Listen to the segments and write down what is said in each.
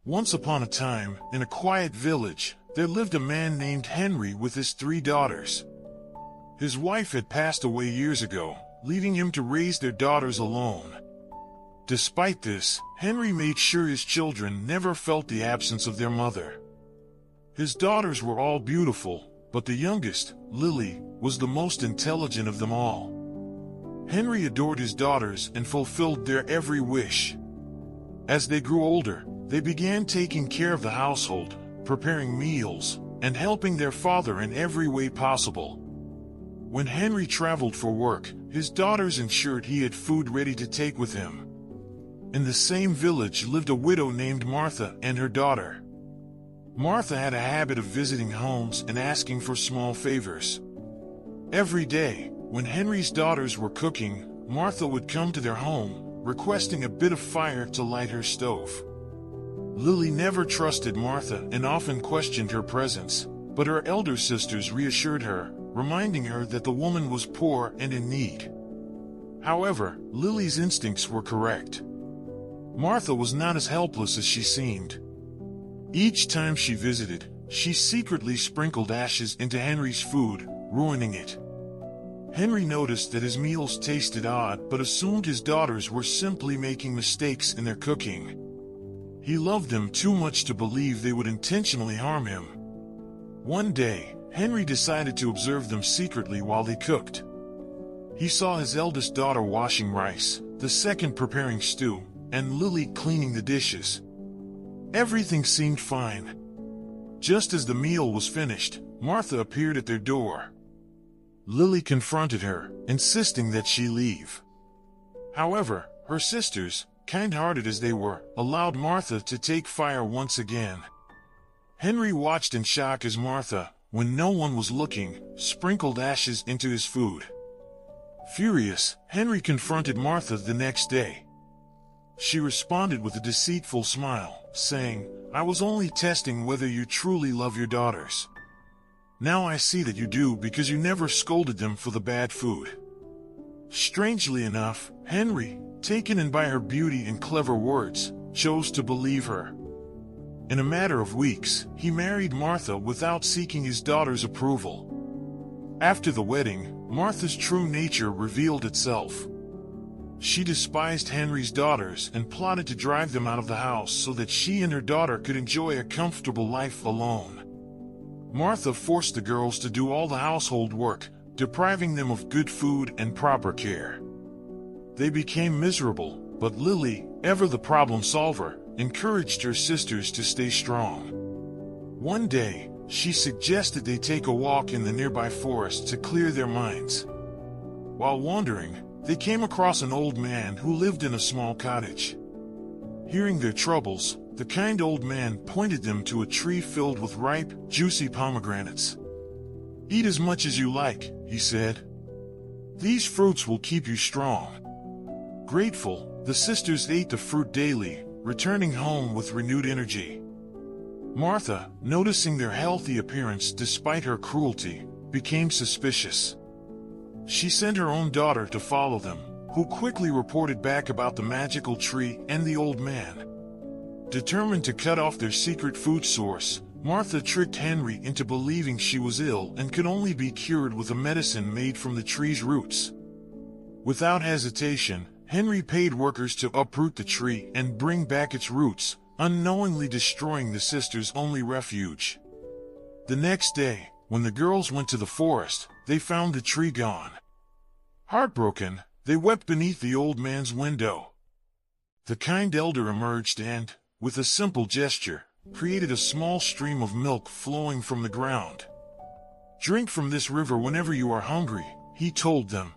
Once upon a time, in a quiet village, there lived a man named Henry with his 3 daughters. His wife had passed away years ago, leaving him to raise their daughters alone. Despite this, Henry made sure his children never felt the absence of their mother. His daughters were all beautiful, but the youngest, Lily, was the most intelligent of them all. Henry adored his daughters and fulfilled their every wish. As they grew older, they began taking care of the household, preparing meals, and helping their father in every way possible. When Henry traveled for work, his daughters ensured he had food ready to take with him. In the same village lived a widow named Martha and her daughter. Martha had a habit of visiting homes and asking for small favors. Every day, when Henry's daughters were cooking, Martha would come to their home, requesting a bit of fire to light her stove. Lily never trusted Martha and often questioned her presence, but her elder sisters reassured her, reminding her that the woman was poor and in need. However, Lily's instincts were correct. Martha was not as helpless as she seemed. Each time she visited, she secretly sprinkled ashes into Henry's food, ruining it. Henry noticed that his meals tasted odd but assumed his daughters were simply making mistakes in their cooking. He loved them too much to believe they would intentionally harm him. One day, Henry decided to observe them secretly while they cooked. He saw his eldest daughter washing rice, the second preparing stew, and Lily cleaning the dishes. Everything seemed fine. Just as the meal was finished, Martha appeared at their door. Lily confronted her, insisting that she leave. However, her sisters, kind-hearted as they were, allowed Martha to take fire once again. Henry watched in shock as Martha, when no one was looking, sprinkled ashes into his food. Furious, Henry confronted Martha the next day. She responded with a deceitful smile, saying, "I was only testing whether you truly love your daughters. Now I see that you do because you never scolded them for the bad food." Strangely enough, Henry, taken in by her beauty and clever words, chose to believe her. In a matter of weeks, he married Martha without seeking his daughter's approval. After the wedding, Martha's true nature revealed itself. She despised Henry's daughters and plotted to drive them out of the house so that she and her daughter could enjoy a comfortable life alone. Martha forced the girls to do all the household work, depriving them of good food and proper care. They became miserable, but Lily, ever the problem solver, encouraged her sisters to stay strong. One day, she suggested they take a walk in the nearby forest to clear their minds. While wandering, they came across an old man who lived in a small cottage. Hearing their troubles, the kind old man pointed them to a tree filled with ripe, juicy pomegranates. "Eat as much as you like," he said. "These fruits will keep you strong." Grateful, the sisters ate the fruit daily, returning home with renewed energy. Martha, noticing their healthy appearance despite her cruelty, became suspicious. She sent her own daughter to follow them, who quickly reported back about the magical tree and the old man. Determined to cut off their secret food source, Martha tricked Henry into believing she was ill and could only be cured with a medicine made from the tree's roots. Without hesitation, Henry paid workers to uproot the tree and bring back its roots, unknowingly destroying the sisters' only refuge. The next day, when the girls went to the forest, they found the tree gone. Heartbroken, they wept beneath the old man's window. The kind elder emerged and, with a simple gesture, created a small stream of milk flowing from the ground. "Drink from this river whenever you are hungry," he told them.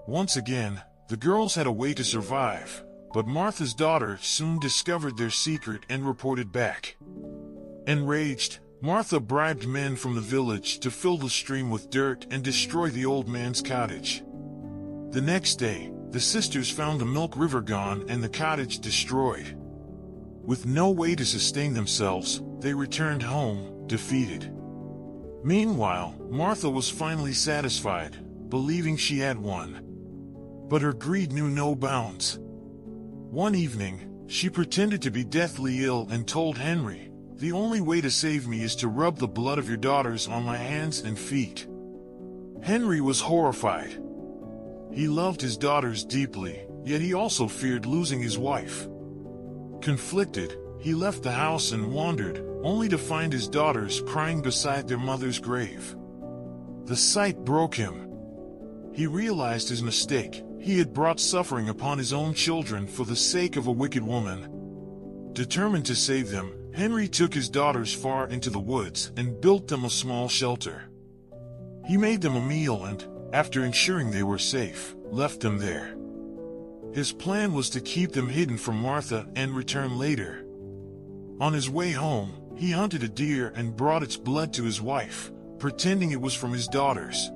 Once again, the girls had a way to survive, but Martha's daughter soon discovered their secret and reported back. Enraged, Martha bribed men from the village to fill the stream with dirt and destroy the old man's cottage. The next day, the sisters found the milk river gone and the cottage destroyed. With no way to sustain themselves, they returned home, defeated. Meanwhile, Martha was finally satisfied, believing she had won. But her greed knew no bounds. One evening, She pretended to be deathly ill and told Henry, "The only way to save me is to rub the blood of your daughters on my hands and feet." Henry was horrified. He loved his daughters deeply, yet he also feared losing his wife. Conflicted, he left the house and wandered, only to find his daughters crying beside their mother's grave. The sight broke him. He realized his mistake. He had brought suffering upon his own children for the sake of a wicked woman. Determined to save them, Henry took his daughters far into the woods and built them a small shelter. He made them a meal and, after ensuring they were safe, left them there. His plan was to keep them hidden from Martha and return later. On his way home, he hunted a deer and brought its blood to his wife, pretending it was from his daughters.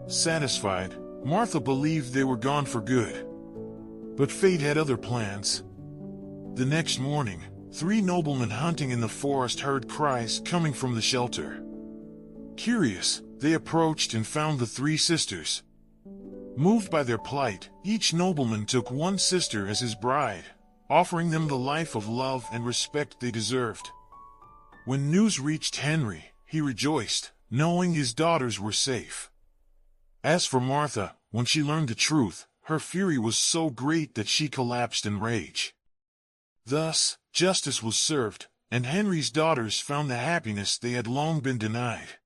Satisfied, Martha believed they were gone for good. But fate had other plans. The next morning, 3 noblemen hunting in the forest heard cries coming from the shelter. Curious, they approached and found the 3 sisters. Moved by their plight, each nobleman took one sister as his bride, offering them the life of love and respect they deserved. When news reached Henry, he rejoiced, knowing his daughters were safe. As for Martha, when she learned the truth, her fury was so great that she collapsed in rage. Thus, justice was served, and Henry's daughters found the happiness they had long been denied.